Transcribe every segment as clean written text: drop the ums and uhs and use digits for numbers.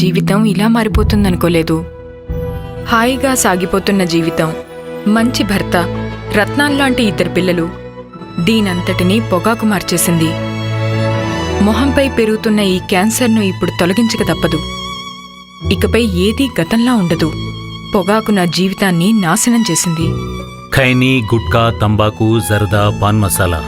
జీవితం ఇలా మారిపోతుందనుకోలేదు. హాయిగా సాగిపోతున్న జీవితం, మంచి భర్త, రత్నాల్లాంటి ఇద్దరు పిల్లలు దీనంతటినీ పొగాకు మార్చేసింది. మొహంపై పెరుగుతున్న ఈ క్యాన్సర్ను ఇప్పుడు తొలగించక తప్పదు. ఇకపై ఏదీ గతంలా ఉండదు. పొగాకు నా జీవితాన్ని నాశనం చేసింది. ఖైనీ, గుట్కా, తంబాకు, జర్దా, పాన్ మసాలా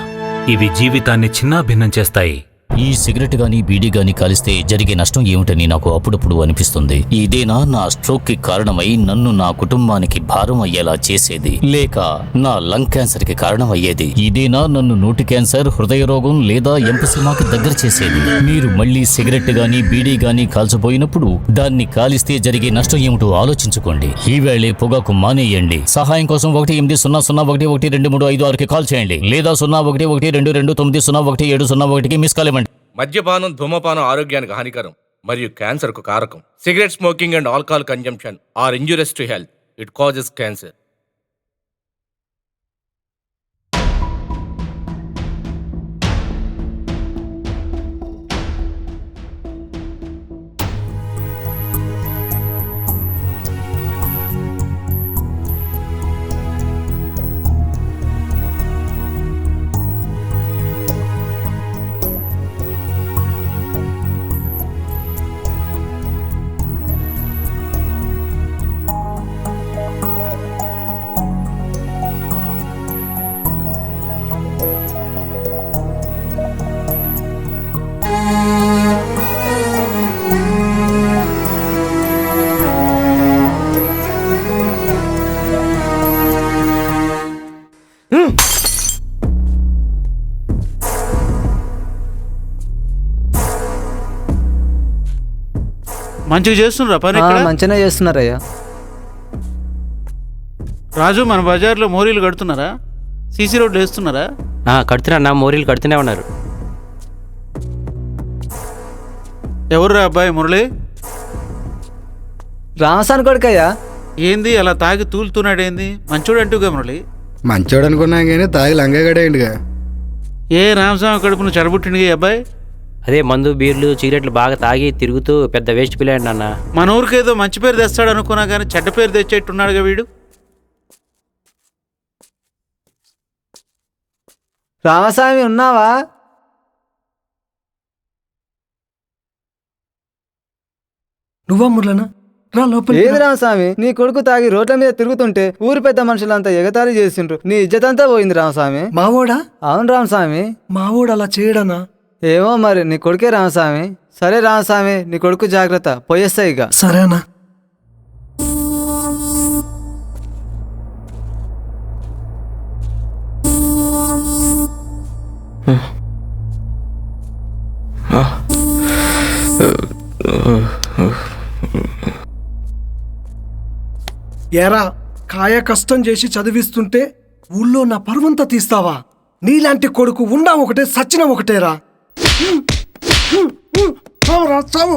ఇవి జీవితాన్ని చిన్నాభిన్నం చేస్తాయి. ఈ సిగరెట్ గాని బీడీ గాని కాలిస్తే జరిగే నష్టం ఏమిటని నాకు అప్పుడప్పుడు అనిపిస్తుంది. ఇదేనా నా స్ట్రోక్ కి కారణమై నన్ను నా కుటుంబానికి భారం అయ్యేలా చేసేది, లేక నా లంగ్ క్యాన్సర్ కి కారణం అయ్యేది? ఇదేనా నన్ను నోటి క్యాన్సర్, హృదయ రోగం లేదా ఎంపసిమాకి దగ్గర చేసేది? మీరు మళ్ళీ సిగరెట్ గాని బీడీ గాని కాల్చబోయినప్పుడు దాన్ని కాలిస్తే జరిగే నష్టం ఏమిటో ఆలోచించుకోండి. ఈవేళే పొగాకు మానేయండి. సహాయం కోసం 18001112356కి కాల్ చేయండి, లేదా 011229011701కి మిస్ కాల్ ఇవ్వండి. మద్యపానం, ధూమపానం ఆరోగ్యానికి హానికరం మరియు క్యాన్సర్కు కారకం. Cigarette smoking and alcohol consumption are injurious to health. It causes cancer. మంచిగా చేస్తున్నారా పని? మంచిగా చేస్తున్నారయ్యా. రాజు, మన బజార్లో మోరీలు కడుతున్నారా? సీసీ రోడ్లు వేస్తున్నారా? కడుతున్నా, మోరీలు కడుతూనే ఉన్నారు. ఎవర్రా అబ్బాయి? మురళి. రామసాని కొడుకయ్యా. ఏంది అలా తాగి తూలుతున్నాడేంది? మంచోడు అంటూగా మురళి. మంచోడు అనుకున్నాం కానీ తాగి లంగగడేండుగా. ఏ రామస్వామి కడుపును చెడబుట్టిండి అబ్బాయి? అదే మందు, బీర్లు, సిగరెట్లు బాగా తాగి తిరుగుతూ పెద్ద వేస్ట్ పిల్లాడు నాన్న. మన ఊరికేదో మంచి పేరు తెస్తాడు అనుకున్నా కానీ చెడ్డ పేరు తెచ్చేట్టున్నాడుగా వీడు. రామస్వామి ఉన్నావా? నువ్వా మురళనా? రా లోపల. ఏది రామస్వామి, నీ కొడుకు తాగి రోడ్ల మీద తిరుగుతుంటే ఊరి పెద్ద మనుషులంతా ఎగతాళి చేసిండ్రు. నీ ఇజ్జతంతా పోయింది రామస్వామి. మావోడా? అవును రామస్వామి. మావోడు అలా చేయడనా? ఏమో మరి, నీ కొడుకే రామస్వామి. సరే రామస్వామి, నీ కొడుకు జాగ్రత్త, పోయేస్తా ఇక. సరేనా? ఏరా, కాయ కష్టం చేసి చదివిస్తుంటే ఊళ్ళో నా పరువంతా తీస్తావా? నీలాంటి కొడుకు ఉండా ఒకటే, సచ్చిన ఒకటేరా. చావు.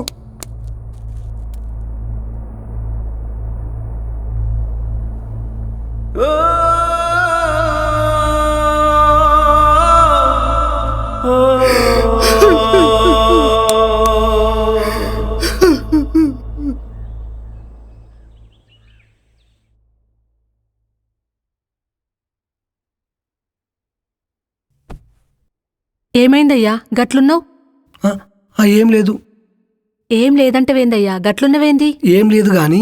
ఏమైందయ్యా గట్లున్నావు? ఏం లేదు. ఏం లేదంటవేందయ్యా గట్లున్నవేంది? ఏం లేదు గాని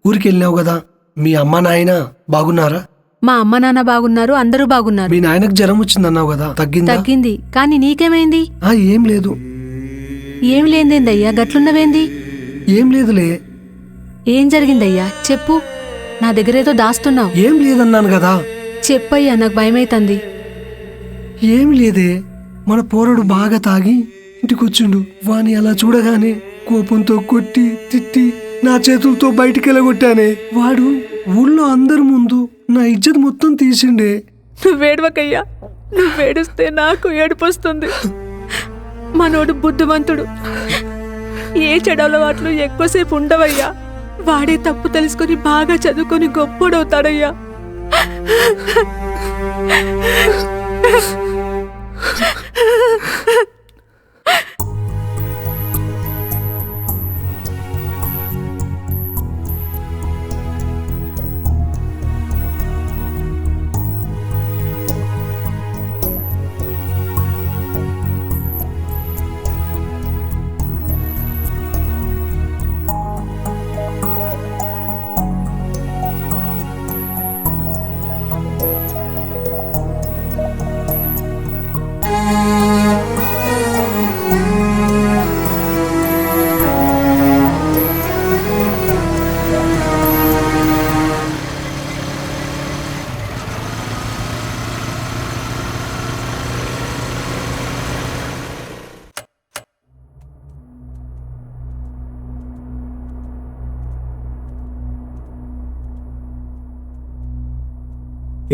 ఊరికెళ్ళినావు కదా, మీ అమ్మ నాయన బాగున్నారా? మా అమ్మ నాన్న బాగున్నారు, అందరూ బాగున్నారు. మీ నాయనకు జ్వరం వచ్చిందన్నావు కదా, తగ్గింది. కానీ నీకేమైంది? ఏం లేదు. ఏం లేదేందయ్యా గట్లున్నవేంది? ఏం లేదులే. ఏం జరిగిందయ్యా చెప్పు. నా దగ్గరేదో దాస్తున్నావు. ఏం లేదన్నాను కదా. చెప్పయ్యా, నాకు భయమైతుంది. ఏం లేదే, మన పోరడు బాగా తాగి ఇంటికొచ్చిండు. వాని అలా చూడగానే కోపంతో కొట్టి తిట్టి నా చేతులతో బయటికెళ్ళగొట్టానే. వాడు ఊళ్ళో అందరి ముందు నా ఇజ్జత్ మొత్తం తీసిండే. నువ్వేడవకయ్యా, నువ్వేడుస్తే నాకు ఏడుపొస్తుంది. మనోడు బుద్ధిమంతుడు, ఏ చెడలవాట్లు ఎక్కువసేపు ఉండవయ్యా. వాడే తప్పు తెలుసుకొని బాగా చదువుకొని గొప్పోడవుతాడయ్యా.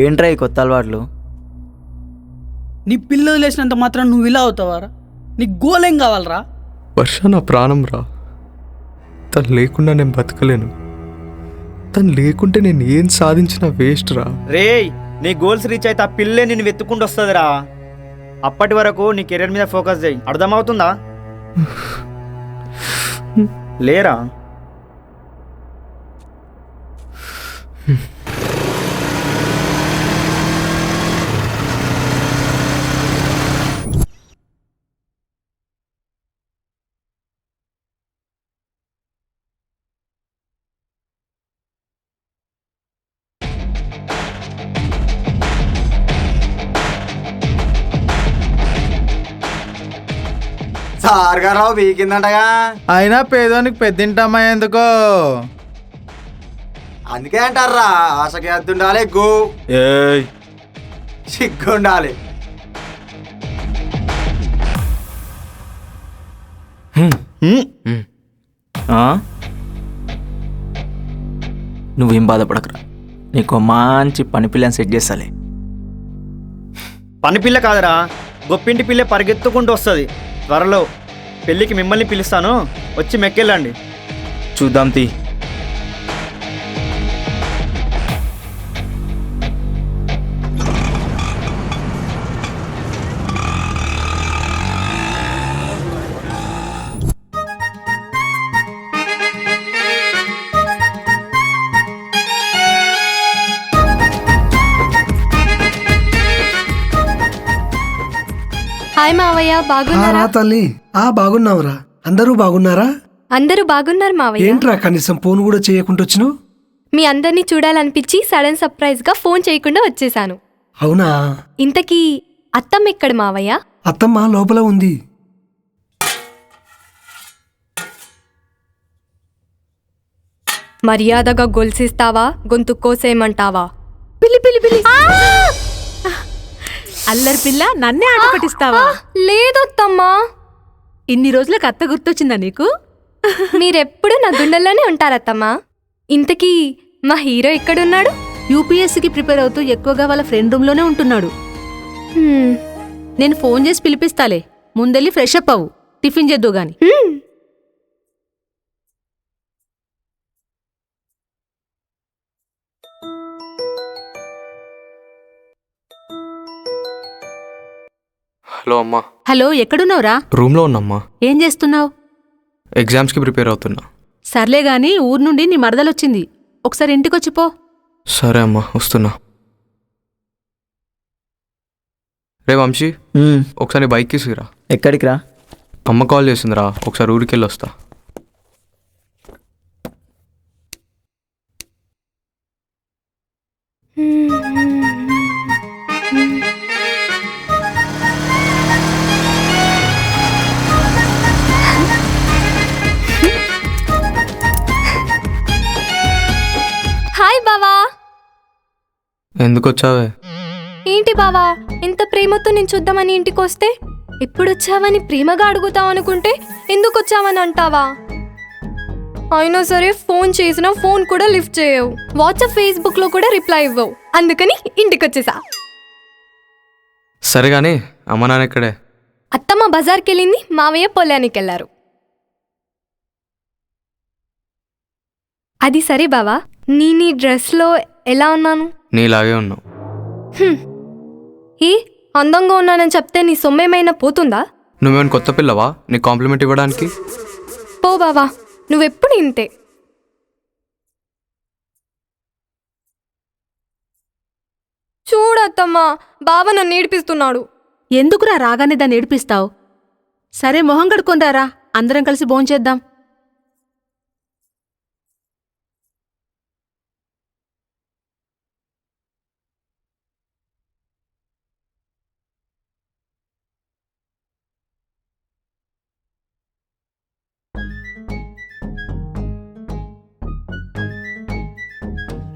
ఏంట్రా ఈ కొత్త అలవాట్లు? నీ పిల్ల వదిలేసినంత మాత్రం నువ్వు ఇలా అవుతావారా? నీకు గోలేం కావాలరా? వర్ష నా ప్రాణం రా. తను లేకుండా నేను బతకలేను. తను లేకుంటే నేను ఏం సాధించినా వేస్ట్ రా. రేయ్, నీ గోల్స్ రీచ్ అయితే ఆ పిల్లే నిన్ను వెతుక్కుంటూ వస్తుందిరా. అప్పటి వరకు నీ కెరీర్ మీద ఫోకస్ చేయి, అర్థమవుతుందా? లేరా? సార్గారావు వీకిందంటగా. అయినా పేదోనికి పెద్దింటమ్మా ఎందుకో? అందుకే అంటారా, ఆశకి ఎత్తుండాలి, సిగ్గుండాలి. నువ్వేం బాధపడకరా, నీకు మంచి పని పిల్లని సెట్ చేస్తాలే. పని పిల్ల కాదురా, గొప్పింటి పిల్ల పరిగెత్తుకుంటూ వస్తుంది. త్వరలో పెళ్ళికి మిమ్మల్ని పిలుస్తాను, వచ్చి మెక్కెళ్ళండి. చూద్దాం తీ. హాయ్ మావయ్య, బాగున్నారా? తల్లి, బాగున్నావురా? అందరూ బాగున్నారా? అందరూ బాగున్నారు మావయ్య. ఏంట్రా కనీసం ఫోన్ కూడా చేయకుండా వచ్చినావు? మీ అందరినీ చూడాలనిపించి సడన్ సర్ప్రైజ్ గా ఫోన్ చేయకుండా వచ్చేసాను. అవునా? ఇంతకీ అత్తమ్మ ఎక్కడ మావయ్య? అత్తమ్మ లోపల ఉంది. మర్యాదగా గొలుసిస్తావా, గొంతు కోసేయమంటావా? పిల్లి పిల్లి పిల్లి. అల్లరి పిల్ల, నన్నే ఆట పట్టిస్తావా? లేదత్తమ్మా. ఇన్ని రోజులకు అత్త గుర్తొచ్చిందా నీకు? మీరెప్పుడు నా గుండెల్లోనే ఉంటారత్తమ్మా. ఇంతకీ మా హీరో ఎక్కడున్నాడు? యూపీఎస్సీకి ప్రిపేర్ అవుతూ ఎక్కువగా వాళ్ళ ఫ్రెండ్ రూమ్ లోనే ఉంటున్నాడు. నేను ఫోన్ చేసి పిలిపిస్తాలే, ముందెళ్ళి ఫ్రెష్ అప్ అవ్వు, టిఫిన్ చేద్దు గాని. హలో అమ్మా. హలో, ఎక్కడున్నావురా? రూమ్లో ఉన్నమ్మా. ఏం చేస్తున్నావు? ఎగ్జామ్స్కి ప్రిపేర్ అవుతున్నా. సర్లే గాని, ఊరు నుండి నీ మరదలొచ్చింది, ఒకసారి ఇంటికొచ్చిపో. సరే అమ్మా, వస్తున్నా. రే వంశీ, ఒకసారి బైక్ తీసుకురా. ఎక్కడికి రా? అమ్మ కాల్ చేసిందిరా, ఒకసారి ఊరికి వెళ్ళి వస్తా. హాయ్ బావా. ఎందుకు వచ్చావే? ఏంటి బావా, ఇంత ప్రేమతో నేను చూద్దామని ఇంటికొస్తే ఎప్పుడొచ్చావని ప్రేమగా అడుగుతావు అనుకుంటే ఎందుకు వచ్చావని అంటావా? అయినా సరే ఫోన్ చేసినా ఫోన్ కూడా లిఫ్ట్ చేయవు, వాట్సాప్ ఫేస్బుక్ లో కూడా రిప్లై ఇవ్వవు. అందుకని ఇంటికొచ్చేసా. సరే గానీ అమ్మ నాన్న ఎక్కడే? అత్తమ్మ బజార్కి వెళ్ళింది, మావయ్య పొలానికి వెళ్ళారు. అది సరే బావా, నీ డ్రెస్లో ఎలా ఉన్నాను? నీలాగే ఉన్నావు. ఏ అందంగా ఉన్నానని చెప్తే నీ సొమ్మేమైనా పోతుందా? నువ్వేమైనా కొత్త పిల్లవా నీ కాంప్లిమెంట్ ఇవ్వడానికి? పో బావా, నువ్వెప్పుడు ఇంతే. చూడత్తమ్మా, బావ నన్ను ఏడిపిస్తున్నాడు. ఎందుకురా రాగానే దాన్ని ఏడిపిస్తావు? సరే మొహం కడుక్కొనిరారా, అందరం కలిసి భోంచేద్దాం.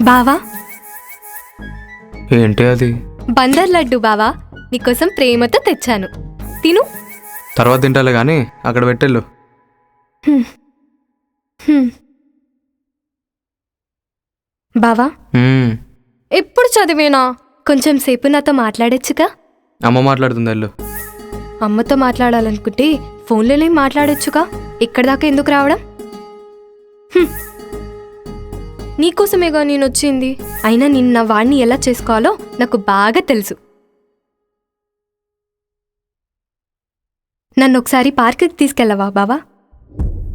బావా, ఏంటి అది? బందర్ లడ్డు బావా, నీకోసం ప్రేమతో తెచ్చాను, తిను. తర్వాత తింటాలే కానీ అక్కడ పెట్టెళ్ళు. బావా, ఎప్పుడు చదివేనా కొంచెం సేపు నాతో మాట్లాడొచ్చుగా? అమ్మ మాట్లాడుతుంది వెళ్ళు. అమ్మతో మాట్లాడాలనుకుంటే ఫోన్లోనే మాట్లాడొచ్చుగా, ఇక్కడి దాకా ఎందుకు రావడం? నీకోసమేగా నేను వచ్చింది. అయినా నిన్న వాడిని ఎలా చేసుకోవాలో నాకు బాగా తెలుసు. నన్ను ఒకసారి పార్క్కి తీసుకెళ్ళవా బావా?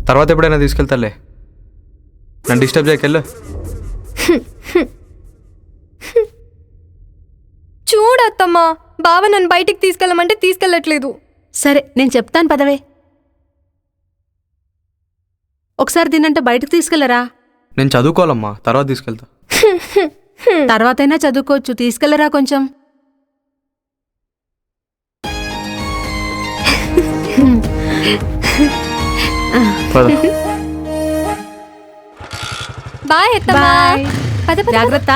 తర్వాత ఎప్పుడైనా తీసుకెళ్తాలే, నన్ను డిస్టర్బ్ చేయకెళ్ళు. చూడత్తమ్మా, బావ నన్ను బయటికి తీసుకెళ్ళమంటే తీసుకెళ్ళట్లేదు. సరే నేను చెప్తాను పదవే. ఒకసారి దీనంటే బయటకు తీసుకెళ్లరా? నేను చదువుకోవాలమ్మా, తర్వాత తీసుకెళ్తా. తర్వాతైనా చదువుకోవచ్చు, తీసుకెళ్లరా కొంచెం. పద. బాయ్ అత్తమ్మా. బాయ్. పద పద పద. జాగ్రత్త.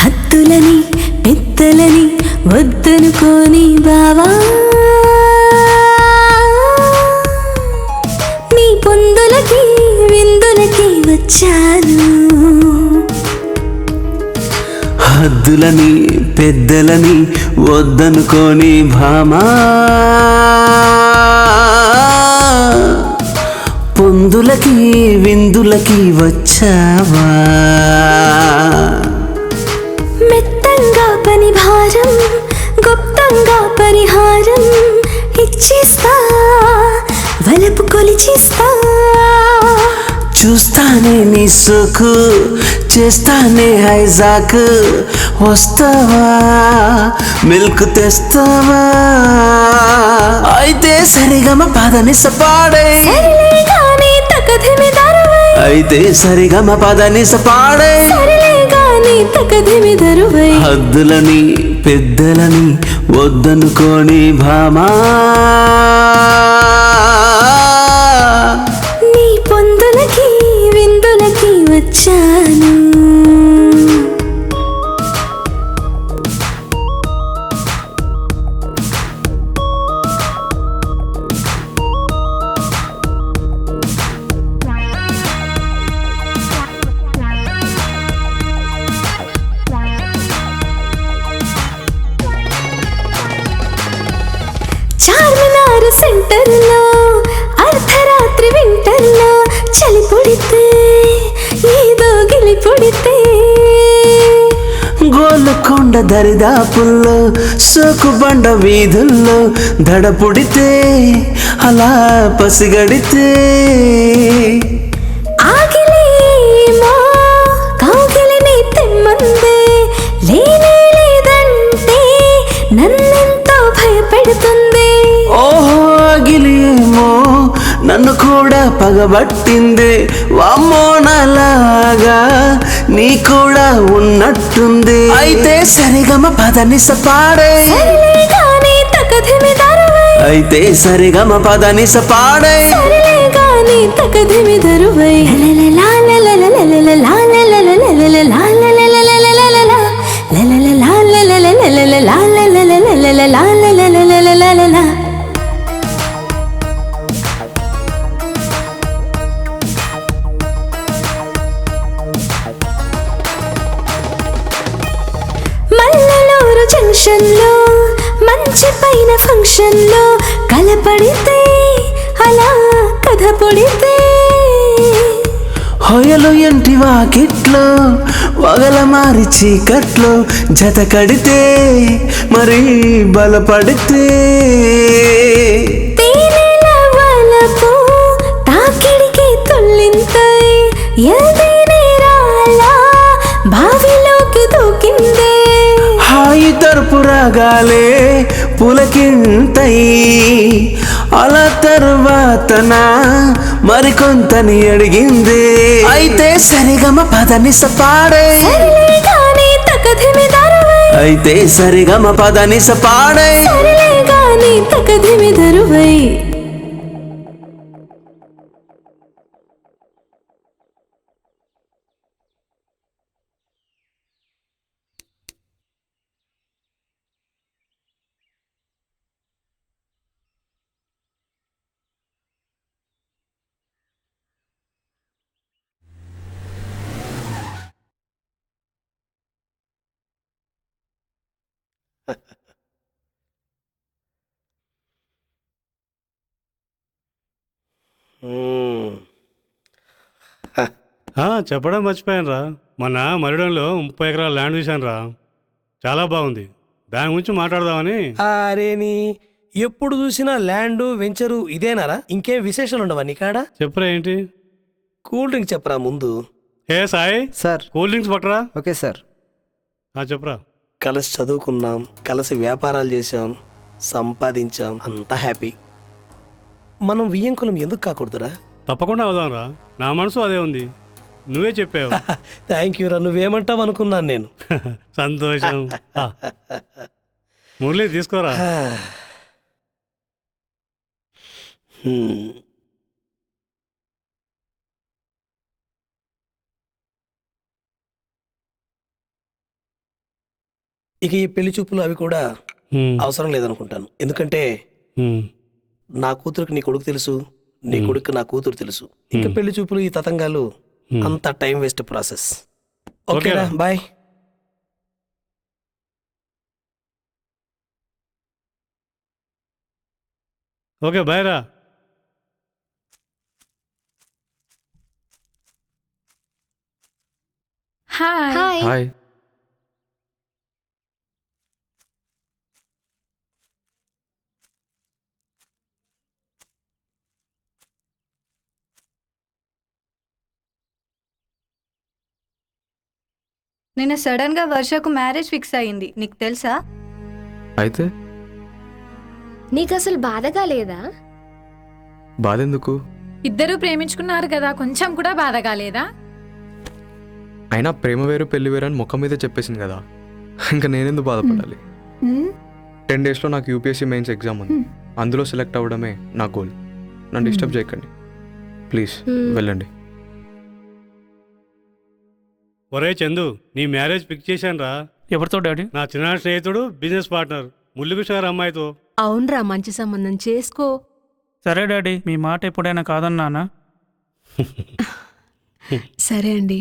హద్దులని పెద్దలని వద్దనుకోని బావా, నీ పొందులకి విందులకి వచ్చాను. హద్దులని పెద్దలని వద్దనుకోని భామా, పొందులకి విందులకి వచ్చావా. మెత్తంగా పని భారం, గుప్తంగా పరిహారం ఇచ్చిస్తా, వలపు కొలిచిస్తా. చూస్తానే నీ సుఖు, చేస్తానే హైజాక్. వస్తావా మిల్క్ తెస్తావా, అయితే సరిగమ పదని సపాడే. అయితే సరిగమ పదని సపాడే. హద్దులని పెద్దలని వద్దనుకోని భామా, నీ పొందులకి విందులకి వచ్చాను. చార్మినార్ సెంటర్లో అర్ధరాత్రి వింటర్లో చలి పుడితే, ఏదో గిలి పుడితే. గోల్కొండ దరిదాపుల్లో సోకుబండ వీధుల్లో దడ పుడితే, అలా పసిగడితే. ఆగిలేమో కౌగిలిని తెమ్మందే, లేనే లేదంటే నన్నెంతో భయపెడుతుంది. ఓహో అగిలేమో నన్ను కూడా పగబట్టింది. వామ్మో నాలాగా నీ కూడా ఉన్నట్టుంది. అయితే సరిగమ పదని సపాడే. అయితే సరిగమ పదని సపాడే. మల్లెలూరు జంక్షన్లో మంచి పైన ఫంక్షన్లో కలపడితే, అలా కథ పొడితే. హొయలు ఎంటి వాకిట్లో వగల మారి చీకట్లో జత కడితే మరి బలపడితే తేనెల వలపు తాకిడికి తుల్లింతై ఎల్దిని రాలా బావిలోకి దూకిందే హాయి తరపు రాగాలే పులకింతై అలా తరువాతన మరికొంతని అడిగిందే అయితే సరిగమ పదనిస పాడే సరిలే గాని తకధిమి దరువై అయితే సరిగమ పదనిస పాడే సరిలే గాని తకధిమి దరువై చెప్పడం మర్చిపోయాను రా. మొన్న మరిడంలో 30 ఎకరాల ల్యాండ్ చూశాను రా. చాలా బాగుంది. దాని గురించి మాట్లాడదామని. అరేని ఎప్పుడు చూసినా ల్యాండ్ వెంచరు ఇదేనారా? ఇంకేం విశేషాలు ఉండవా నీకాడ? చెప్పరా ఏంటి? కూల్ డ్రింక్ చెప్పరా ముందు. హే సాయి సార్, కూల్ డ్రింక్స్ పట్టరా. Okay sir. చెప్పరా. కలిసి చదువుకున్నాం, కలిసి వ్యాపారాలు చేసాం, సంపాదించాం, అంతా హ్యాపీ. మనం వియ్యంకులం ఎందుకు కాకూడదురా? తప్పకుండా అవుదాం రా. నా మనసు అదే ఉంది. నువ్వే చెప్పావు. థ్యాంక్ యూ రా. నువ్వేమంటావు అనుకున్నాను నేను. సంతోషం. మురళి తీసుకోరా. ఇక ఈ పెళ్లి చూపులు అవి కూడా అవసరం లేదనుకుంటాను. ఎందుకంటే నా కూతురికి నీ కొడుకు తెలుసు, నీ కొడుకు నా కూతురు తెలుసు. ఇంకా పెళ్లి చూపులు ఈ తతంగాలు అంత టైం వేస్ట్ ప్రాసెస్. ఓకేనా, బాయ్. ఓకే బాయ్ రా. హాయ్. హాయ్. నిన్న సడన్ గా వర్షకు మ్యారేజ్ ఫిక్స్ అయింది, నీకు తెలుసా? అయితే నీకు అసలు బాధగా లేదా? బాధ ఎందుకు? ఇద్దరూ ప్రేమించుకున్నారు కదా, కొంచెం కూడా బాధగా లేదా? అయినా ప్రేమ వేరు పెళ్లి వేరు అని ముఖం మీద చెప్పేసింది కదా, ఇంకా నేనెందుకు బాధపడాలి? 10 డేస్లో నాకు యూపీఎస్సీ మెయిన్స్ ఎగ్జామ్ ఉంది. అందులో సెలెక్ట్ అవ్వడమే నా గోల్. నన్ను డిస్టర్బ్ చేయకండి ప్లీజ్, వెళ్ళండి. ఒరే చందు, నీ మ్యారేజ్ ఫిక్స్ చేశాను రా. ఎవరితో డాడీ? నా చిన్న స్నేహితుడు, బిజినెస్ పార్ట్నర్ మురళీకృష్ణ గారి అమ్మాయితో. అవునరా, మంచి సంబంధం చేసుకో. సరే డాడీ, మీ మాట ఎప్పుడైనా కాదన్నానా? సరే అండి.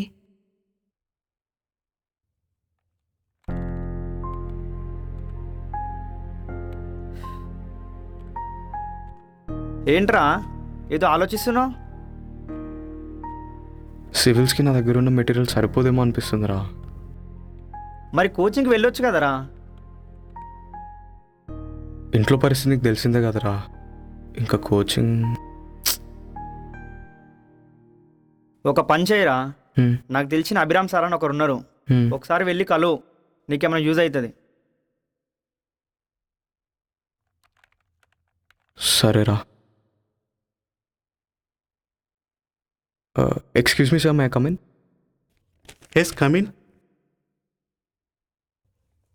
ఏంట్రా ఏదో ఆలోచిస్తున్నావు? సివిల్స్కి నా దగ్గర ఉన్న మెటీరియల్ సరిపోదేమో అనిపిస్తుందిరా. మరి కోచింగ్కి వెళ్ళొచ్చు కదరా. ఇంట్లో పరిస్థితి నీకు తెలిసిందే కదరా, ఇంకా కోచింగ్. ఒక పని చేయరా, నాకు తెలిసిన అభిరామ్ సార్ అని ఒకరు ఉన్నారు, ఒకసారి వెళ్ళి కలు, నీకేమైనా యూజ్ అవుతుంది. సరేరా. Excuse me sir, may I come in? Yes come in.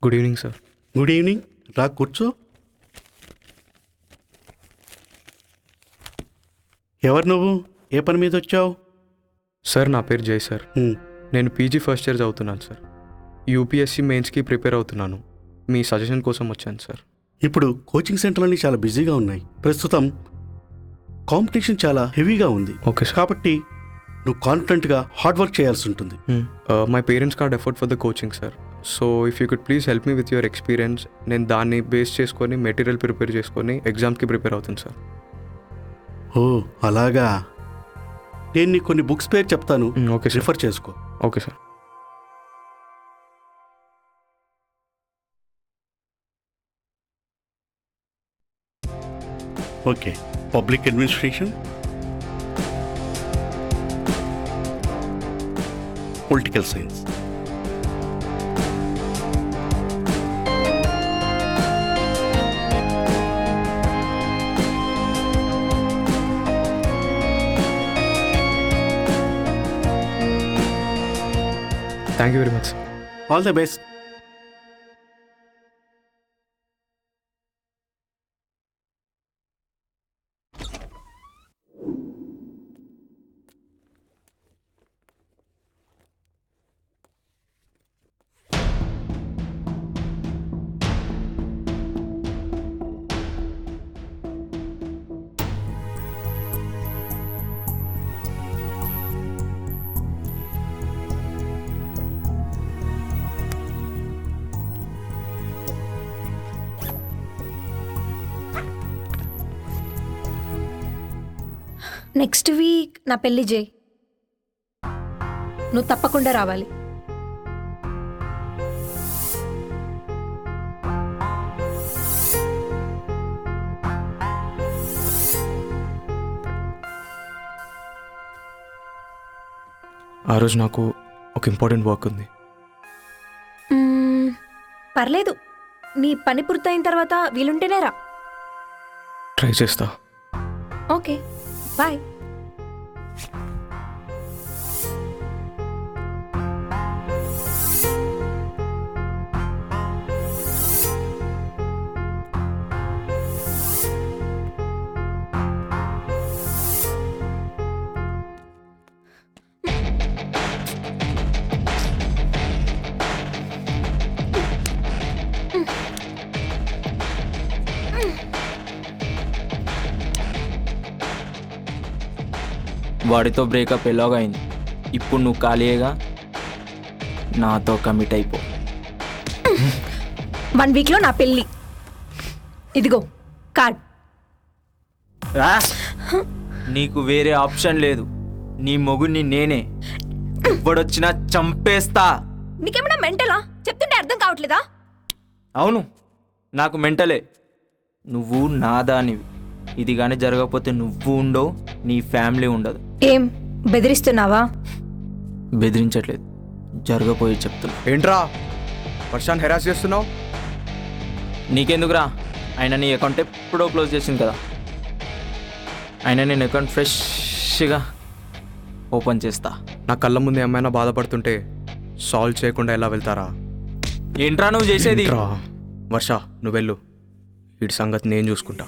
Good evening sir. Good evening. రా కూర్చో. ఎవరు నువ్వు? ఏ పని మీద వచ్చావు? సార్ నా పేరు జై సార్. నేను పీజీ ఫస్ట్ ఇయర్ చదువుతున్నాను సార్. యూపీఎస్సీ మెయిన్స్కి ప్రిపేర్ అవుతున్నాను. మీ సజెషన్ కోసం వచ్చాను సార్. ఇప్పుడు కోచింగ్ సెంటర్లన్నీ చాలా బిజీగా ఉన్నాయి. ప్రస్తుతం కాంపిటీషన్ చాలా హెవీగా ఉంది. Okay sir. కాబట్టి నువ్వు కాన్ఫిడెంట్గా హార్డ్ వర్క్ చేయాల్సి ఉంటుంది. My parents could effort for the coaching sir. So if you could please help me with your experience. నేను దాన్ని బేస్ చేసుకొని మెటీరియల్ ప్రిపేర్ చేసుకొని ఎగ్జామ్కి ప్రిపేర్ అవుతాను సార్. ఓ అలాగా. నేను నీకు కొన్ని బుక్స్ పేరు చెప్తాను, ఓకే సార్. రిఫర్ చేసుకో. Okay sir. Okay, public administration, political science. Thank you very much. All the best. Next week నా పెళ్లి చేయి, నువ్వు తప్పకుండా రావాలి. ఆ రోజు నాకు ఒక ఇంపార్టెంట్ వర్క్ ఉంది. పర్లేదు, నీ పని పూర్తయిన తర్వాత వీలుంటేనే రా. ట్రై చేస్తా. Okay, bye. వాడితో బ్రేకప్ ఎలాగో అయింది, ఇప్పుడు నువ్వు ఖాళీగా నాతో కమిట్ అయిపో. 1 వీక్లో నా పెళ్ళి. ఇదిగో కార్డ్. నీకు వేరే ఆప్షన్ లేదు, నీ మొగుడిని నేనే, ఎవడొచ్చినా చంపేస్తా. నీకేమన్నా మెంటలా? చెప్తుంటే అర్థం కావట్లేదా? అవును, నాకు మెంటలే. నువ్వు నాదానివి. ఇది కానీ జరగకపోతే నువ్వు ఉండవు, నీ ఫ్యామిలీ ఉండదు. ఏం బెదిరిస్తున్నావా? బెదిరించట్లేదు, జరగపోయి చెప్తున్నా. ఏంట్రా వర్షాన్ని హెరాస్ చేస్తున్నావు? నీకెందుకురా, ఆయన నీ అకౌంట్ ఎప్పుడో క్లోజ్ చేసింది కదా. ఆయన నేను అకౌంట్ ఫ్రెష్గా ఓపెన్ చేస్తా. నా కళ్ళ ముందు ఏమైనా బాధపడుతుంటే సాల్వ్ చేయకుండా ఎలా వెళ్తారా? ఏంట్రా నువ్వు చేసేది? వర్ష, నువ్వు వెళ్ళు, వీడి సంగతి నేను చూసుకుంటా.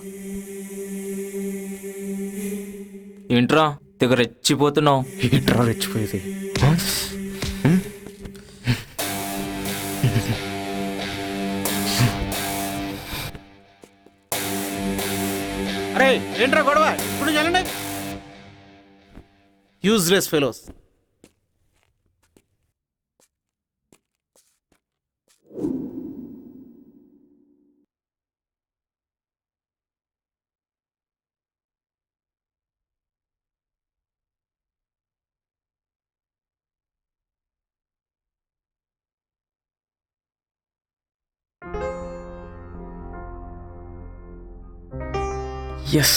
ఏంట్రా తెగ రెచ్చిపోతున్నావు? ఏంట్రా రెచ్చిపోయేది? అరే ఏంట్రా గొడవ? ఇప్పుడు చల్లండి. Useless fellows. Yes,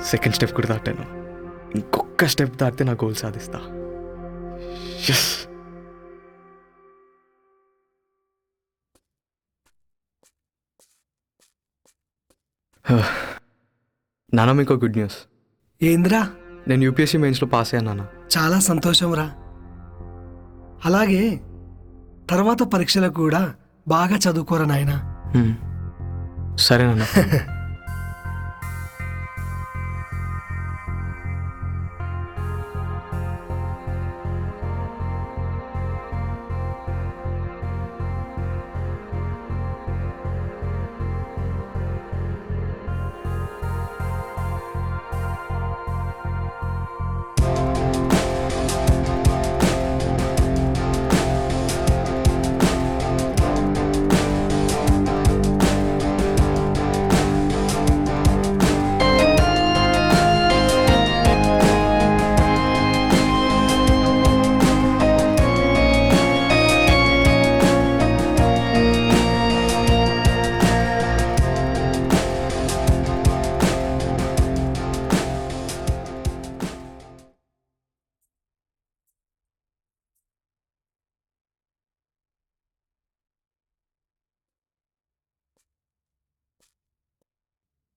second step కూడా దాటాను. ఇంకొక స్టెప్ దాటితే నా గోల్ సాధిస్తా. ఎస్. నాన్న, మీకు గుడ్ న్యూస్. ఏంద్రా? నేను యూపీఎస్సీ మెయిన్స్లో పాస్ అయ్యాను నాన్న. చాలా సంతోషం రా. అలాగే తర్వాత పరీక్షలకు కూడా బాగా చదువుకోరా నాయనా. సరే నాన్న.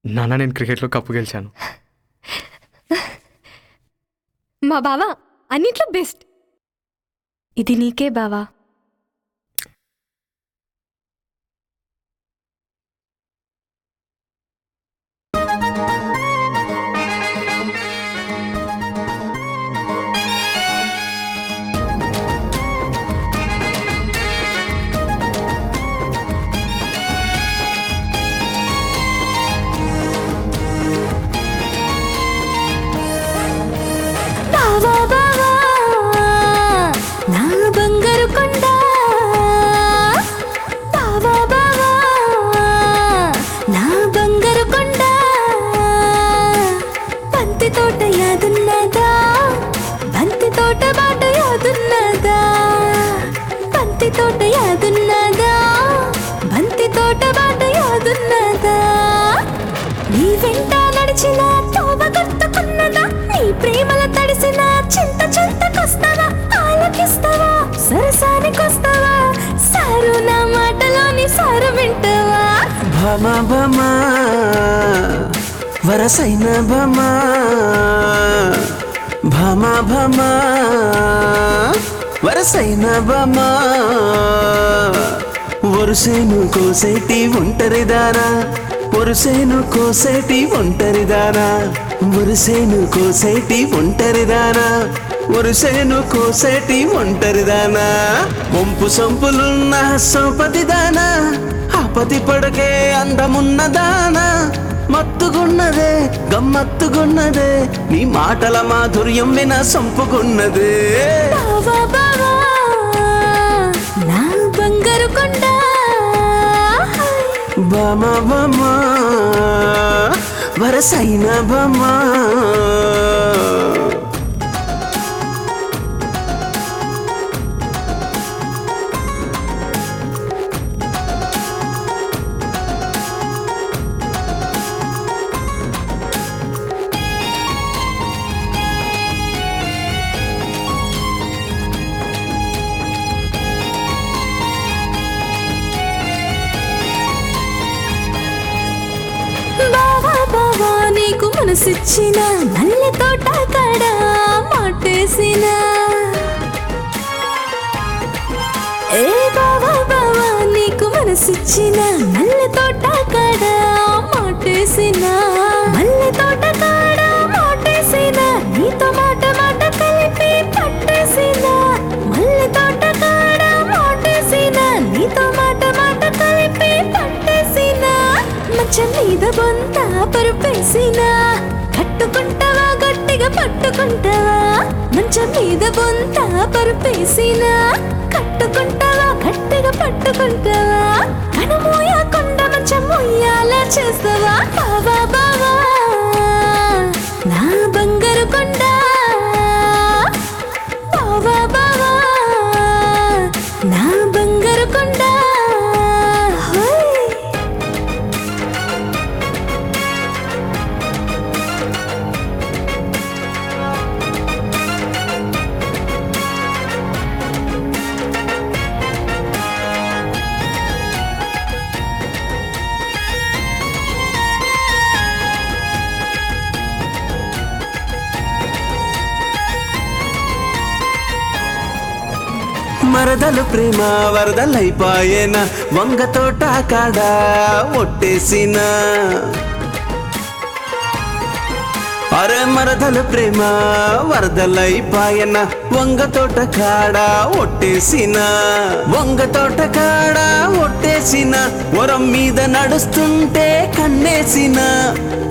నాన్న నేను క్రికెట్లో కప్పు గెలిచాను. మా బావా అన్నిట్లో బెస్ట్. ఇది నీకే బావా. బావా బావా నా బంగారు కొండ, బావా బావా నా బంగారు కొండ. బంతి తోట యాదున్నదా, బంతి తోట బాట యాదున్నదా, బంతి తోట యాదున్నదా, బంతి తోట బాట యాదున్నదా. నీ వెంట నడిచిన తోవ గుర్తుకున్నదా, నీ ప్రేమల తడిసిన చింత చింతకొస్తావా, ఆలకిస్తావా, సరసానికొస్తావా, సారు నా మాటలోని సారు వింటావా. భమా భమా వరసైన భమా, భమా భమా వరసైన భమా. వరుసేను కోసేటి ఒంటరిదానా, వరుసేను కోసేటి ఒంటరిదానా, వరుసేను కోసేటి ఒంటరిదానా, వరుసేను కోసేటి ఒంటరిదానా. వంపు సొంపులున్న సోపతిదానా, ఆపతి పడకే అందమున్నదానా. మత్తుగున్నదే గమ్మత్తుగున్నదే, నీ మాటల మాధుర్యం విన సంపుకున్నదే. బావా బావా నా బంగారు కొండ, బామా బామా వరసైన బామా. బావా బావా నీకు మనసిచ్చిన నల్ల తోట కాడ మాటేసిన. ఏ బావా బావా నీకు మనసిచ్చిన నల్ల తోట కాడ మాటేసిన, మల్లె తోట కాడ మాటేసిన, నీతో మాట మాట కలిపి పట్టేసిన, మల్లె తోట కాడ మాటేసిన, నీతో మాట మాట కలిపి పట్టేసిన. మంచం మీద బొంత పరుపేసిన, కట్టుకుంటావా గట్టిగా పట్టుకుంటావా, మంచం మీద బొంత పరుపేసిన, కట్టుకుంటావా గట్టిగా పట్టుకుంటావా, కనుమూయకుండా మంచం ముయ్యాలా చేస్తావా. బావా బావా నా బంగారు కొండ, బావా బావా నా బంగారు కొండ. మరదలు ప్రేమ వరదలైపాయేన, వంగ తోట కాడ ఒట్టేసిన. అరే మరదలు ప్రేమ వరదలైపాయన, వంగ తోట కాడ ఒట్టేసిన, వంగ తోట కాడ ఒట్టేసిన. వరం మీద నడుస్తుంటే కన్నేసిన,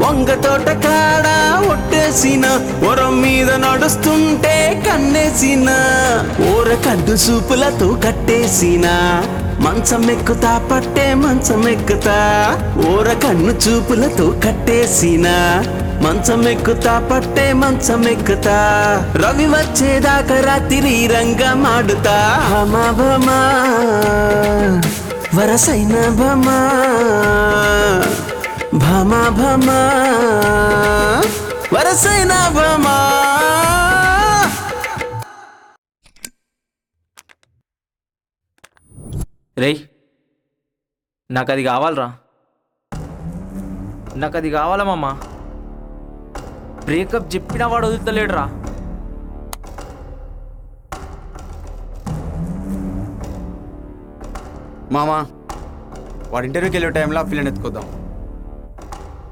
వంగ తోట కాడ ఒట్టేసిన, వరం మీద నడుస్తుంటే కన్నేసిన. ఓర కడ్డు సూపులతో కట్టేసిన, మంచం ఎక్కుతా పట్టే మంచం ఎక్కుతా. ఓర కన్ను చూపులతో కట్టేసిన, మంచం ఎక్కుతా పట్టే మంచం ఎక్కుతా. రవి వచ్చేదాకా రాత్రి రంగమాడుతా. భమా భమా వరసైన భమా, భమా భమా వరసైన భమా. రేయ్ నాకు అది కావాలరా. నాకు అది కావాలా మామ. బ్రేకప్ చెప్పినా వాడు వదులుతలేడురా. మామా వాడు ఇంటర్వ్యూకి వెళ్ళే టైంలో ఆ పిల్లని ఎత్తుకొద్దాం.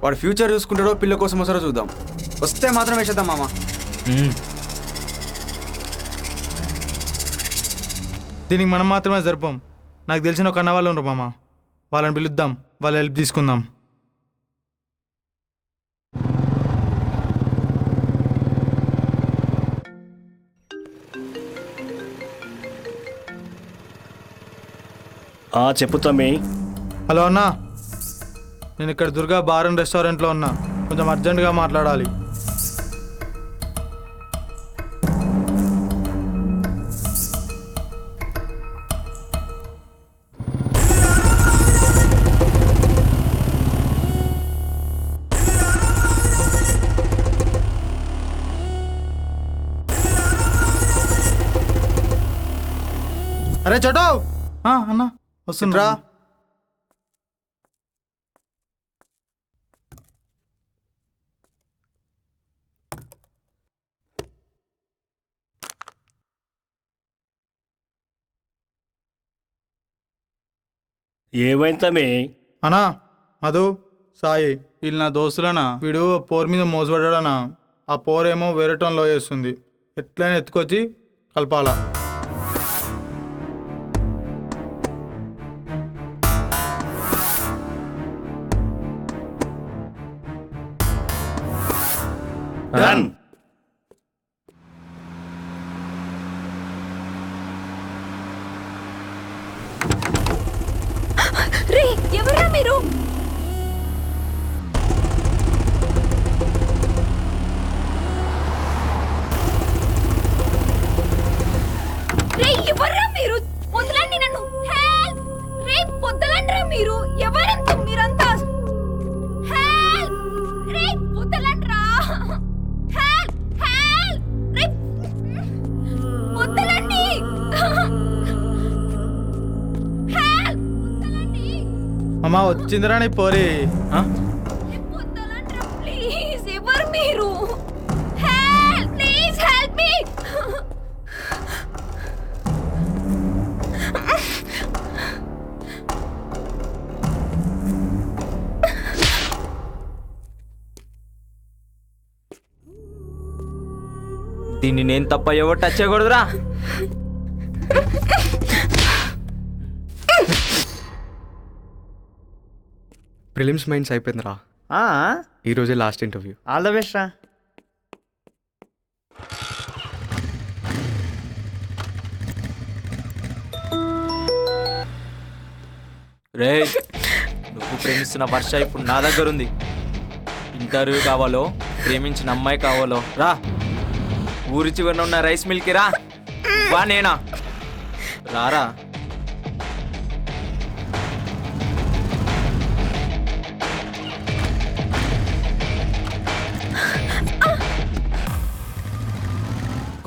వాడు ఫ్యూచర్ చూసుకుంటాడో పిల్ల కోసం వస్తారో చూద్దాం. వస్తే మాత్రం వేసేద్దాం మామా. దీనికి మనం మాత్రమే జరపం. నాకు తెలిసిన ఒక అన్న వాళ్ళు ఉన్నారు మామ, వాళ్ళని పిలుద్దాం, వాళ్ళ హెల్ప్ తీసుకుందాం. చెప్పుతామే. హలో అన్నా, నేను ఇక్కడ దుర్గా బార్ అండ్ రెస్టారెంట్లో ఉన్నా, కొంచెం అర్జెంటుగా మాట్లాడాలి. అరే చోటో అన్నా వస్తుండ్రా. ఏమైందమే అన్నా మధు, సాయి వీళ్ళు నా దోస్తులనా. వీడు పోర్ మీద మోసపడ్డాడనా. ఆ పోరేమో వేరే టోన్లో చేస్తుంది. ఎట్లయినా ఎత్తుకొచ్చి కలపాలా. డన్. రే ఎవరా మీరు? రే ఎవర్రా మీరు? వదలండి నన్ను. హెల్ప్! రే వదలండిరా మీరు. ఎవరంతా మీరంతా? హెల్ప్! రే వదలండిరా. హెల్ప్! హెల్ప్! రే వదలండి. హెల్ప్! అమ్మా వచ్చిందిరా నీ పోరి. వదలండిరా ప్లీజ్. ఎవరు మీరు? హెల్ప్! ప్లీజ్ హెల్ప్ మీ. దీన్ని నేను తప్ప ఎవరు టచ్ చేయకూడదురా. ప్రిలిమ్స్ మైండ్స్ అయిపోయిందిరా. ఈరోజే last interview. All the best రా. రే నువ్వు ప్రేమిస్తున్న వర్ష ఇప్పుడు నా దగ్గర ఉంది. ఇంటర్వ్యూ కావాలో ప్రేమించిన అమ్మాయి కావాలో రా. ఊరి చివరిన ఉన్న రైస్ మిల్కి రా. వా నేనా రారా.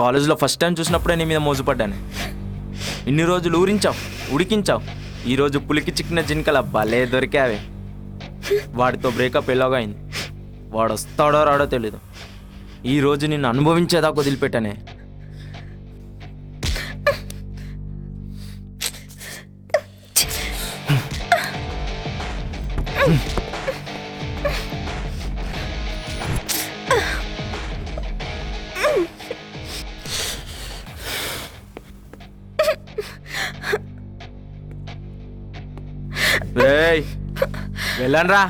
కాలేజ్లో ఫస్ట్ టైం చూసినప్పుడే నీ మీద మోజుపడ్డాను. ఇన్ని రోజులు ఊరించావు, ఉడికించావు. ఈరోజు పులికి చిక్కిన జింకల భలే దొరికావే. వాడితో బ్రేకప్ ఎలాగో అయింది. వాడు వస్తాడో రాడో తెలీదు. ఈరోజు నిన్ను అనుభవించేదాకా వదిలిపెట్టానే. వెళ్ళండి రా.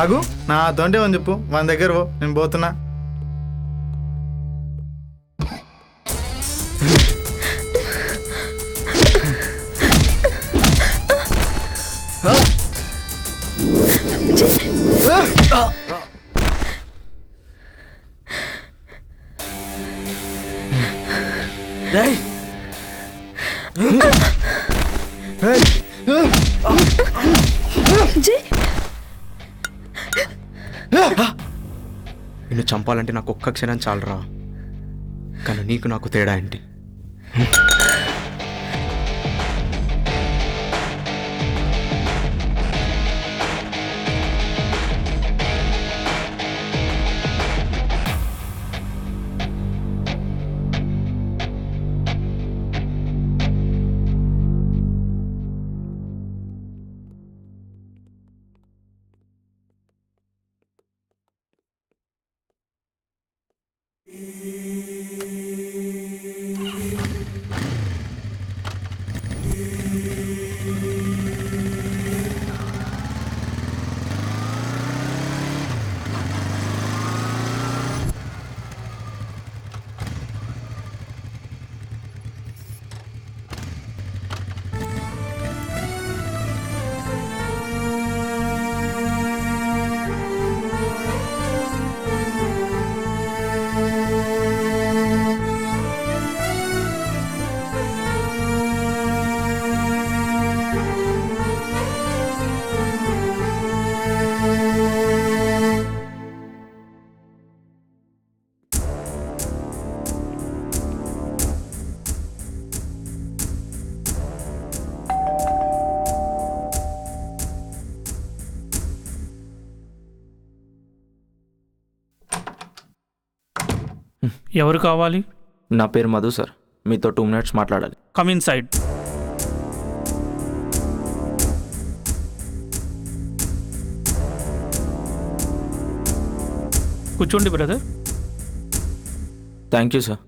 ఆగు, నా తోంటే అని చెప్పు. మన దగ్గర పో, నేను పోతున్నా. నిన్ను చంపాలంటే నాకు ఒక్క క్షణం చాలరా, కానీ నీకు నాకు తేడా ఏంటి? ఎవరు కావాలి? నా పేరు మధు సార్, మీతో 2 minutes మాట్లాడాలి. Come inside. కూర్చోండి బ్రదర్. Thank you sir.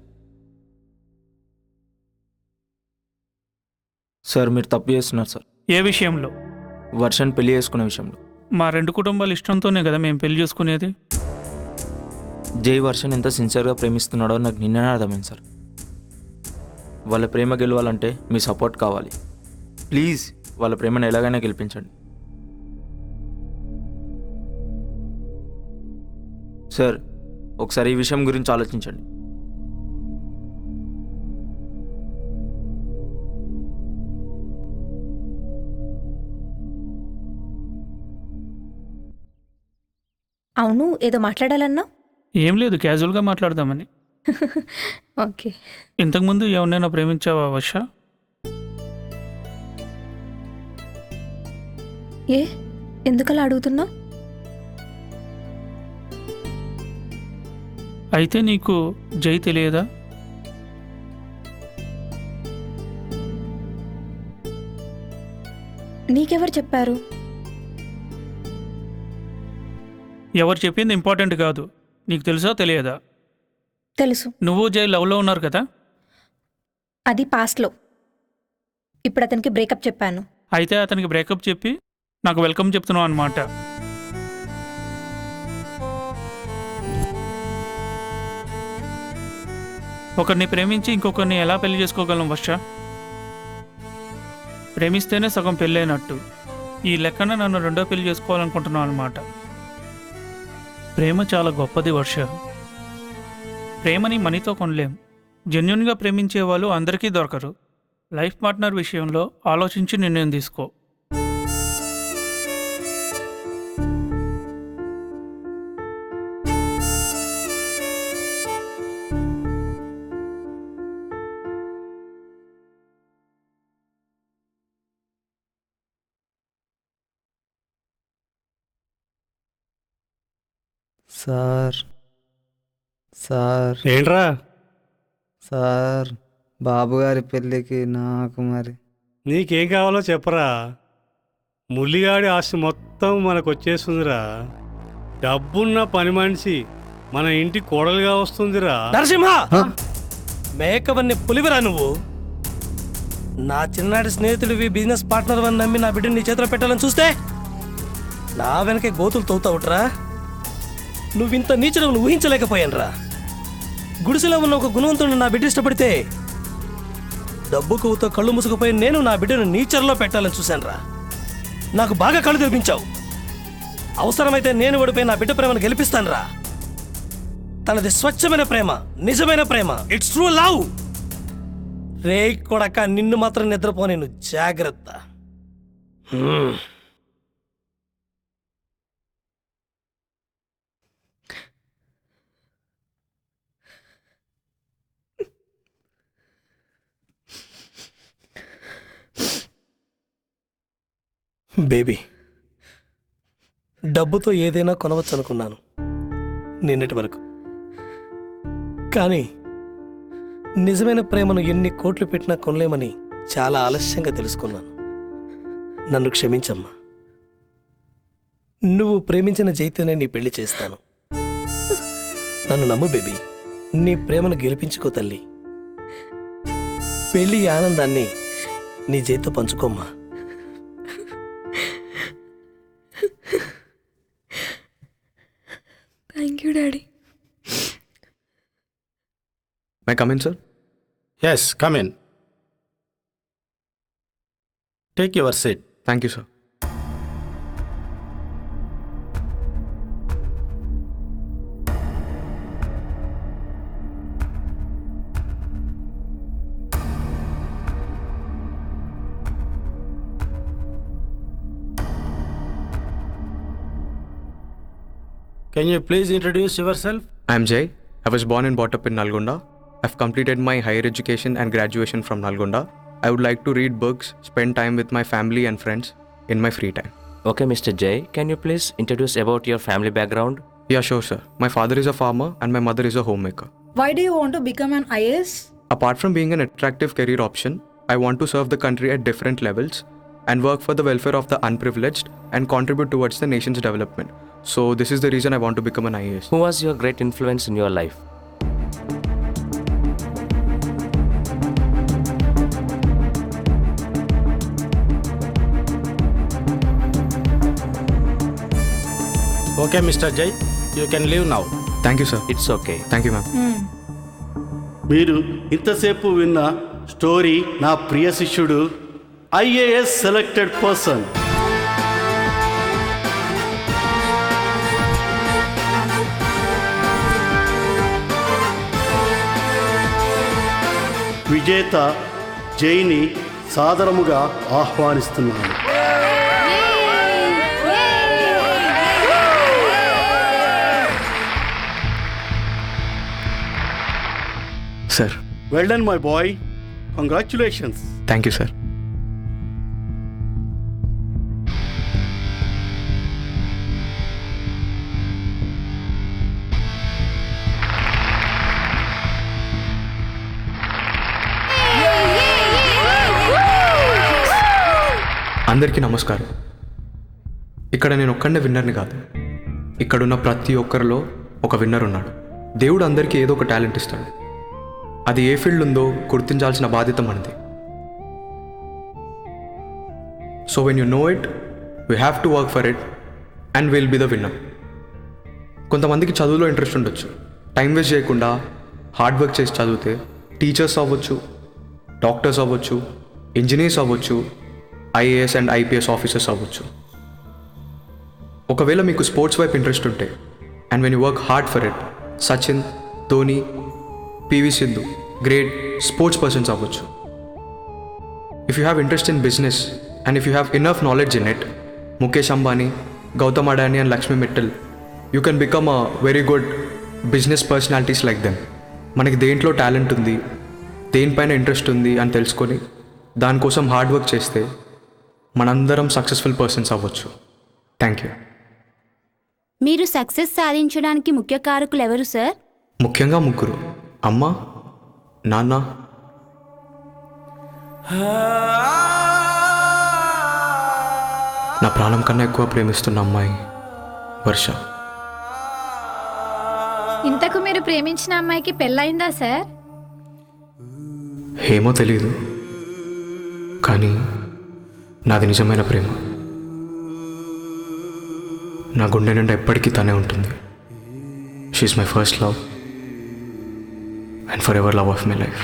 సార్ మీరు తప్పు చేస్తున్నారు సార్. ఏ విషయంలో? వర్షం పెళ్లి చేసుకునే విషయంలో. మా 2 కుటుంబాల ఇష్టంతోనే కదా మేము పెళ్లి చేసుకునేది. జై వర్షన్ ఎంత సిన్సియర్గా ప్రేమిస్తున్నాడో నాకు నిన్ననే అర్థమైంది సార్. వాళ్ళ ప్రేమ గెలవాలంటే మీ సపోర్ట్ కావాలి. ప్లీజ్ వాళ్ళ ప్రేమను ఎలాగైనా గెలిపించండి సార్. ఒకసారి ఈ విషయం గురించి ఆలోచించండి. అవును, ఏదో మాట్లాడాలన్నా? ఏం లేదు, క్యాజువల్గా మాట్లాడదామని. ఓకే. ఇంతకుముందు ఎవరినైనా ప్రేమించావా వర్ష? ఎందుకలా అడుగుతున్నా? అయితే నీకు జై తెలియదా? నీకెవరు చెప్పారు? ఎవరు చెప్పింది ఇంపార్టెంట్ కాదు, నీకు తెలుసా తెలియదా? తెలుసు. నువ్వు జై లవ్లో ఉన్నారు కదా? అది పాస్ట్లో. ఇప్పుడు అతనికి బ్రేకప్ చెప్పాను. అయితే అతనికి బ్రేకప్ చెప్పి నాకు వెల్కమ్ చెప్తున్నావు అన్నమాట. ఒకరిని ప్రేమించి ఇంకొకరిని ఎలా పెళ్లి చేసుకోగలం వర్ష? ప్రేమిస్తేనే సగం పెళ్ళైనట్టు. ఈ లెక్కన నన్ను 2వ పెళ్లి చేసుకోవాలనుకుంటున్నావు అన్నమాట. ప్రేమ చాలా గొప్పది వర్ష. ప్రేమని మనీతో కొనలేం. జెన్యున్గా ప్రేమించే వాళ్ళు అందరికీ దొరకరు. లైఫ్ పార్ట్నర్ విషయంలో ఆలోచించి నిర్ణయం తీసుకో. సార్ ఏంట్రా? సార్ బాబుగారి పెళ్ళికి నాకు మరి నీకేం కావాలో చెప్పరా. ముల్లిగాడి ఆస్తి మొత్తం మనకు వచ్చేస్తుందిరా. డబ్బున్న పని మనిషి మన ఇంటి కోడలుగా వస్తుందిరా. నరసింహ, మేకవన్నీ పులివిరా నువ్వు. నా చిన్ననాటి స్నేహితుడివి, బిజినెస్ పార్ట్నర్ అని నమ్మి నా బిడ్డని నీ చేతిలో పెట్టాలని చూస్తే నా వెనకే గోతులు తవ్వుతావుట్రా. నువ్వింత నీచులను ఊహించలేకపోయానురా. గుడిసెలో ఉన్న ఒక గుణవంతుడిని నా బిడ్డ ఇష్టపడితే డబ్బు కొవ్వుతో కళ్ళు మూసుకుపోయి నేను నా బిడ్డను నీచర్లో పెట్టాలని చూశానురా. నాకు బాగా కళ్ళు తెరిపించావు. అవసరమైతే నేను ఓడిపోయి నా బిడ్డ ప్రేమను గెలిపిస్తానురా. తనది స్వచ్ఛమైన ప్రేమ, నిజమైన ప్రేమ. It's true love. రే కొడక, నిన్ను మాత్రం నిద్రపోనేను, జాగ్రత్త. బేబీ, డబ్బుతో ఏదైనా కొనవచ్చు అనుకున్నాను నిన్నటి వరకు. కానీ నిజమైన ప్రేమను ఎన్ని కోట్లు పెట్టినా కొనలేమని చాలా ఆలస్యంగా తెలుసుకున్నాను. నన్ను క్షమించమ్మా. నువ్వు ప్రేమించిన జైతోనే నీ పెళ్లి చేస్తాను. నన్ను నమ్ము బేబీ. నీ ప్రేమను గెలిపించుకో తల్లి. పెళ్లి ఆనందాన్ని నీ జైతో పంచుకోమ్మా. Thank you daddy. May I come in, sir? Yes, come in. Take your seat. Thank you, sir. Can you please introduce yourself? I'm Jay. I was born and brought up in Nalgonda. I've completed my higher education and graduation from Nalgonda. I would like to read books, spend time with my family and friends in my free time. Okay, Mr. Jay, can you please introduce about your family background? Yeah, sure, sir. My father is a farmer and my mother is a homemaker. Why do you want to become an IAS? Apart from being an attractive career option, I want to serve the country at different levels and work for the welfare of the unprivileged and contribute towards the nation's development. So this is the reason I want to become an IAS. Who was your great influence in your life? Okay, Mr. Jay, you can leave now. Thank you, sir. It's okay. Thank you, ma'am. మీరు ఇంతసేపు విన్న story నా ప్రియ శిష్యుడు IAS selected person. విజేత జైని సాదరముగా ఆహ్వానిస్తున్నాను. Sir. Well done, my boy. Congratulations. Thank you, sir. అందరికీ నమస్కారం. ఇక్కడ నేను ఒక్కడే విన్నర్ని కాదు. ఇక్కడున్న ప్రతి ఒక్కరిలో ఒక విన్నర్ ఉన్నాడు. దేవుడు అందరికీ ఏదో ఒక టాలెంట్ ఇస్తాడు. అది ఏ ఫీల్డ్ ఉందో గుర్తించాల్సిన బాధ్యత మనది. So when you know it, we have to work for it and will be the winner. కొంతమందికి చదువులో ఇంట్రెస్ట్ ఉండొచ్చు. టైం వేస్ట్ చేయకుండా హార్డ్ వర్క్ చేసి చదివితే టీచర్స్ అవ్వచ్చు, డాక్టర్స్ అవ్వచ్చు, ఇంజనీర్స్ అవ్వచ్చు, ఐఏఎస్ అండ్ ఐపీఎస్ ఆఫీసర్స్ అవ్వచ్చు. ఒకవేళ మీకు స్పోర్ట్స్ వైపు ఇంట్రెస్ట్ ఉంటే and when you work hard for it, Sachin, Dhoni, PV Sindhu great sports persons అవ్వచ్చు. If you have interest in business and if you have enough knowledge in it, Mukesh Ambani, Gautam Adani and Lakshmi Mittal, you can become a very good business personalities like them. మనకి దేంట్లో talent ఉంది, దేనిపైన interest ఉంది అని తెలుసుకొని దానికోసం hard work చేస్తే మనందరం సక్సెస్ఫుల్ పర్సన్స్ అవ్వచ్చు. Thank you. మీరు సక్సెస్ సాధించడానికి ముఖ్య కారకులు ఎవరు సార్? ముఖ్యంగా ముగ్గురు: అమ్మ, నాన్న, నా ప్రాణం కన్నా ఎక్కువ ప్రేమిస్తున్న అమ్మాయి వర్ష. ఇంతకు మీరు ప్రేమించిన అమ్మాయికి పెళ్ళయిందా సార్? ఏమో తెలీదు, కానీ నాది నిజమైన ప్రేమ. నా గుండె నిండా ఎప్పటికీ తనే ఉంటుంది. She is my first love and forever love of my life.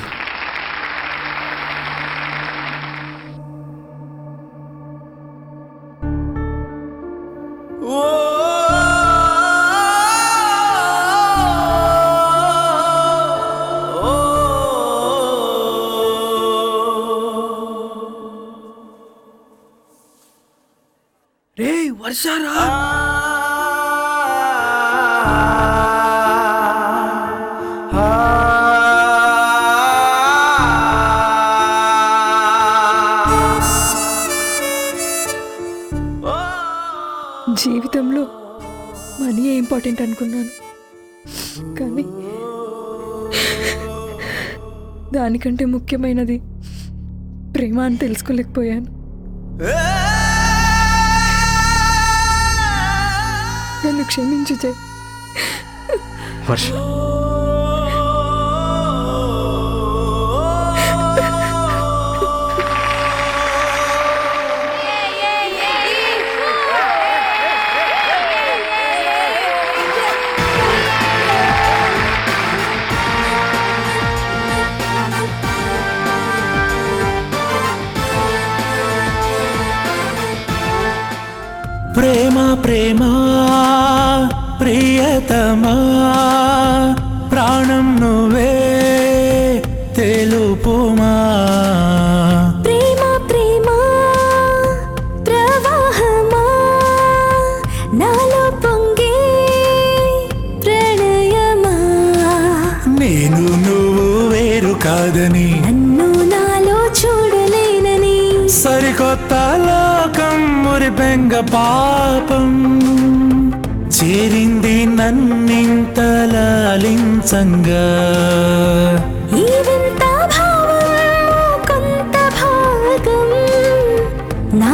వర్షారా జీవితంలో మనీ ఇంపార్టెంట్ అనుకున్నాను, కానీ దానికంటే ముఖ్యమైనది ప్రేమ అని తెలుసుకోలేకపోయాను. నన్ను క్షమించు జై. వర్ష ప్రేమ ప్రేమ ప్రియతమా ప్రాణం నువ్వే తెలుపుమా. ప్రేమ ప్రేమ ప్రవాహమా నాలో పొంగే ప్రణయమా. నేను నువ్వు వేరు కాదని నన్ను నాలో చూడలేనని సరికొత్త లోకం మురిపెంగ పాపం చేరింది నన్నింత లాలించంగా. ఈ వింత భావం కొంత భాగం నా